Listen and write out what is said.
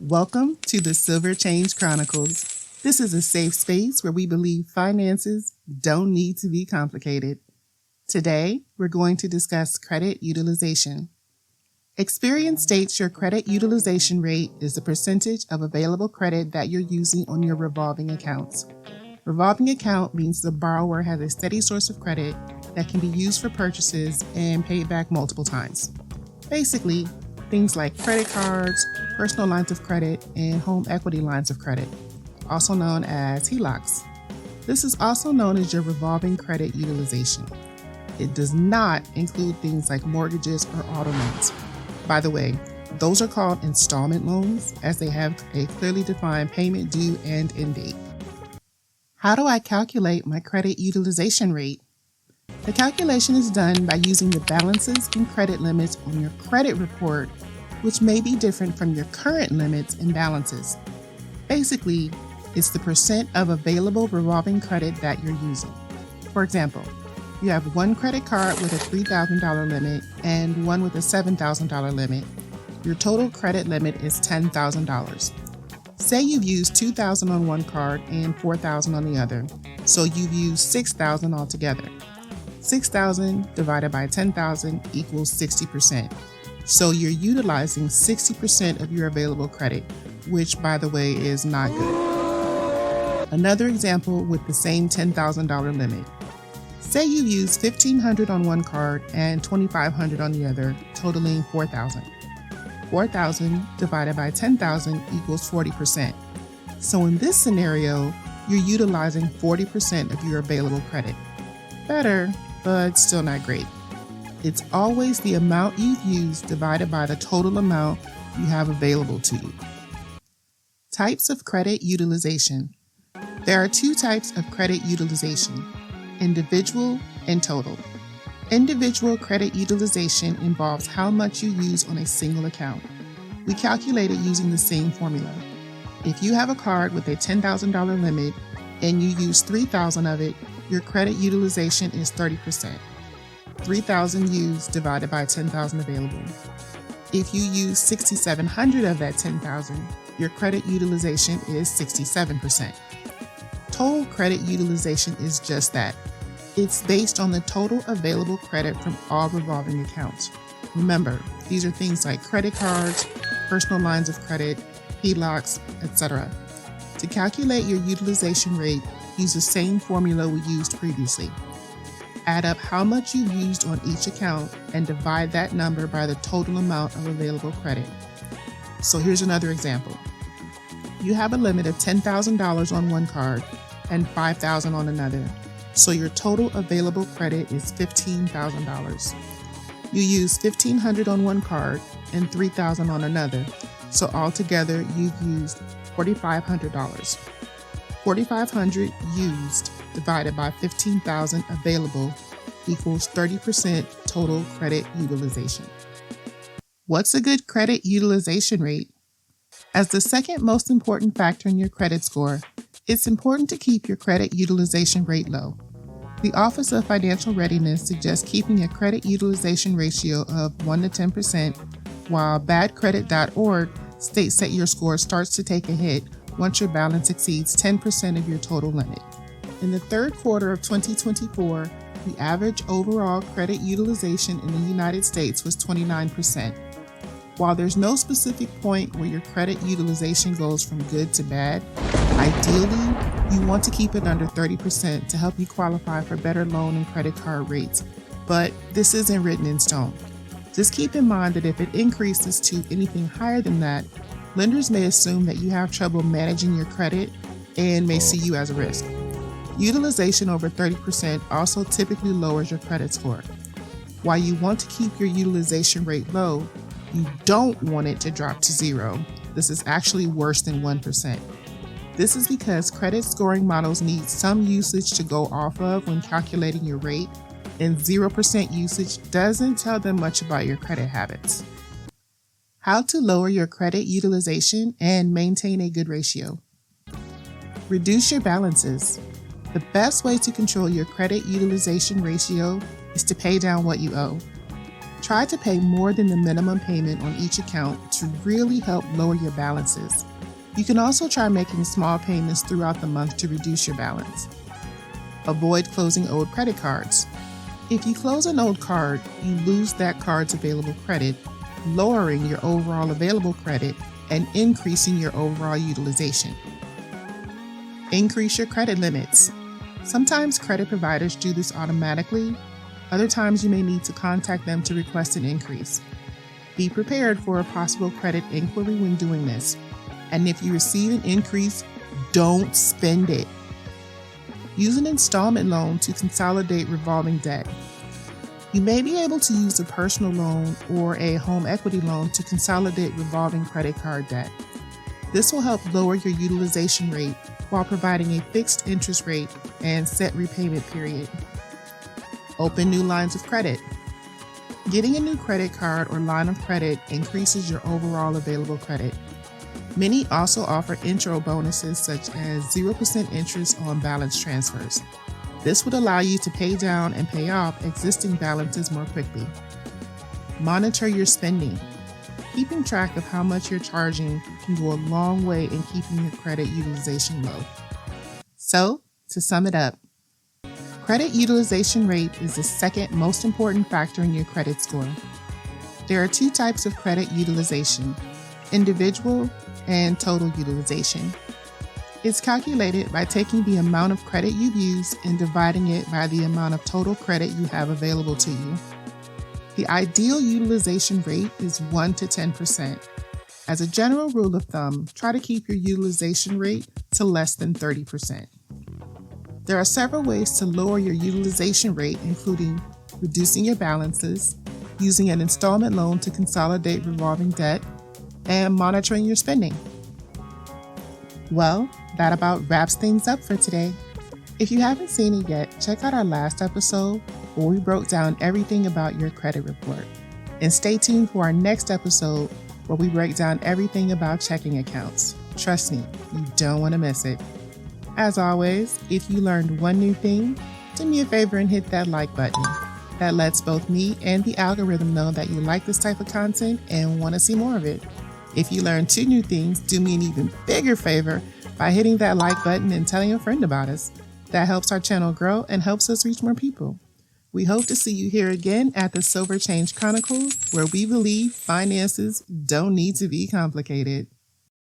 Welcome to the Silver Change Chronicles. This is a safe space where we believe finances don't need to be complicated. Today, we're going to discuss credit utilization. Experience states your credit utilization rate is the percentage of available credit that you're using on your revolving accounts. Revolving account means the borrower has a steady source of credit that can be used for purchases and paid back multiple times. Basically, things like credit cards, personal lines of credit, and home equity lines of credit, also known as HELOCs. This is also known as your revolving credit utilization. It does not include things like mortgages or auto loans. By the way, those are called installment loans as they have a clearly defined payment due and end date. How do I calculate my credit utilization rate? The calculation is done by using the balances and credit limits on your credit report, which may be different from your current limits and balances. Basically, it's the percent of available revolving credit that you're using. For example, you have one credit card with a $3,000 limit and one with a $7,000 limit. Your total credit limit is $10,000. Say you've used $2,000 on one card and $4,000 on the other, so you've used $6,000 altogether. 6,000 divided by 10,000 equals 60%. So you're utilizing 60% of your available credit, which, by the way, is not good. Another example with the same $10,000 limit. Say you use $1,500 on one card and $2,500 on the other, totaling $4,000. 4,000 divided by 10,000 equals 40%. So in this scenario, you're utilizing 40% of your available credit. Better, but still not great. It's always the amount you've used divided by the total amount you have available to you. Types of credit utilization. There are two types of credit utilization: individual and total. Individual credit utilization involves how much you use on a single account. We calculate it using the same formula. If you have a card with a $10,000 limit and you use $3,000 of it, your credit utilization is 30%. 3,000 used divided by 10,000 available. If you use 6,700 of that 10,000, your credit utilization is 67%. Total credit utilization is just that. It's based on the total available credit from all revolving accounts. Remember, these are things like credit cards, personal lines of credit, HELOCs, etc. To calculate your utilization rate, use the same formula we used previously. Add up how much you've used on each account and divide that number by the total amount of available credit. So here's another example. You have a limit of $10,000 on one card and $5,000 on another, so your total available credit is $15,000. You use $1,500 on one card and $3,000 on another, so altogether you've used $4,500. 4,500 used divided by 15,000 available equals 30% total credit utilization. What's a good credit utilization rate? As the second most important factor in your credit score, it's important to keep your credit utilization rate low. The Office of Financial Readiness suggests keeping a credit utilization ratio of 1 to 10%, while badcredit.org states that your score starts to take a hit once your balance exceeds 10% of your total limit. In the third quarter of 2024, the average overall credit utilization in the United States was 29%. While there's no specific point where your credit utilization goes from good to bad, ideally, you want to keep it under 30% to help you qualify for better loan and credit card rates, but this isn't written in stone. Just keep in mind that if it increases to anything higher than that, lenders may assume that you have trouble managing your credit and may see you as a risk. Utilization over 30% also typically lowers your credit score. While you want to keep your utilization rate low, you don't want it to drop to zero. This is actually worse than 1%. This is because credit scoring models need some usage to go off of when calculating your rate, and 0% usage doesn't tell them much about your credit habits. How to lower your credit utilization and maintain a good ratio. Reduce your balances. The best way to control your credit utilization ratio is to pay down what you owe. Try to pay more than the minimum payment on each account to really help lower your balances. You can also try making small payments throughout the month to reduce your balance. Avoid closing old credit cards. If you close an old card, you lose that card's available credit, lowering your overall available credit and increasing your overall utilization. Increase your credit limits. Sometimes credit providers do this automatically. Other times you may need to contact them to request an increase. Be prepared for a possible credit inquiry when doing this. And if you receive an increase, don't spend it. Use an installment loan to consolidate revolving debt. You may be able to use a personal loan or a home equity loan to consolidate revolving credit card debt. This will help lower your utilization rate while providing a fixed interest rate and set repayment period. Open new lines of credit. Getting a new credit card or line of credit increases your overall available credit. Many also offer intro bonuses such as 0% interest on balance transfers. This would allow you to pay down and pay off existing balances more quickly. Monitor your spending. Keeping track of how much you're charging can go a long way in keeping your credit utilization low. So, to sum it up, credit utilization rate is the second most important factor in your credit score. There are two types of credit utilization: individual and total utilization. It's calculated by taking the amount of credit you've used and dividing it by the amount of total credit you have available to you. The ideal utilization rate is 1 to 10%. As a general rule of thumb, try to keep your utilization rate to less than 30%. There are several ways to lower your utilization rate, including reducing your balances, using an installment loan to consolidate revolving debt, and monitoring your spending. Well, that about wraps things up for today. If you haven't seen it yet, check out our last episode where we broke down everything about your credit report. And stay tuned for our next episode where we break down everything about checking accounts. Trust me, you don't want to miss it. As always, if you learned one new thing, do me a favor and hit that like button. That lets both me and the algorithm know that you like this type of content and want to see more of it. If you learned two new things, do me an even bigger favor by hitting that like button and telling a friend about us. That helps our channel grow and helps us reach more people. We hope to see you here again at the Silver Change Chronicles, where we believe finances don't need to be complicated.